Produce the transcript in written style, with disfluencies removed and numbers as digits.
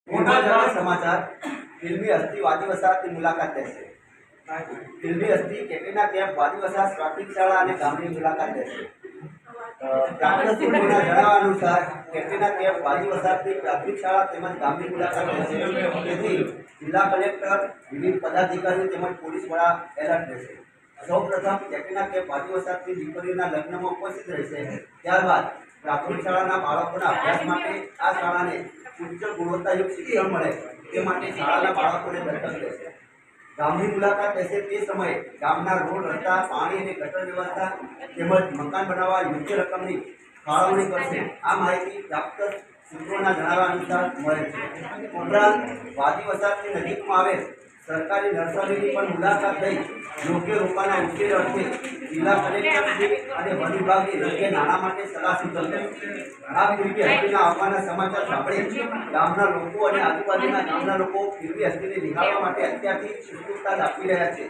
समाचार फिल्मी हस्ती वादी वसाहत की मुलाकात लेशे। फिल्मी हस्ती कैटरीना कैफ वादी वसाहत प्राथमिक शाळा અને ગામની મુલાકાત લેશે। પ્રાપ્ત સૂત્રોના જણાવ્યા અનુસાર कैटरीना कैफ વાદી વસાહતની પ્રાથમિક શાળા તેમજ ગામની મુલાકાત લેશે। તેથી જિલ્લા કલેક્ટર, વિવિધ પદાધિકારીઓ તેમજ પોલીસ વડા એલર્ટ રહેશે। સૌપ્રથમ कैटरीना कैफ વાદી વસાહતની દીકરીઓના લગ્નમાં ઉપસ્થિત રહેશે। ત્યારબાદ પ્રાથમિક શાળાના બાળકોના અભ્યાસ માટે આ શાળાને ઉચ્ચ ગુણવત્તાયુક્ત શિક્ષણ મળે તે માટે શાળાના બાળકોને દત્તક લેશે। ગામની મુલાકાત લેશે તે સમયે ગામના રોડ, રસ્તા, પાણી અને ગટર વ્યવસ્થા તેમજ મકાન બનાવવા યોગ્ય રકમની ફાળવણી કરશે। આ માહિતી પ્રાપ્ત સૂત્રોના જણાવ્યા અનુસાર મળે છે। ઉપરાંત વાદી વસાહતની નજીકમાં આવેલ સરકારી નર્સરીની પણ મુલાકાત લઈ યોગ્ય રોપાના ઉછેર અર્થે જિલ્લા કલેક્ટર અને વન વિભાગની યોગ્ય નાણાં માટે સલાહ સૂચન કરશે। આ ફિલ્મી હસ્તીના આવવાના સમાચાર સાંભળી ગામના લોકો અને આજુબાજુના ગામના લોકો ફિલ્મી હસ્તીને નિહાળવા માટે અત્યારથી ઉત્સુકતા દાખવી રહ્યા છે।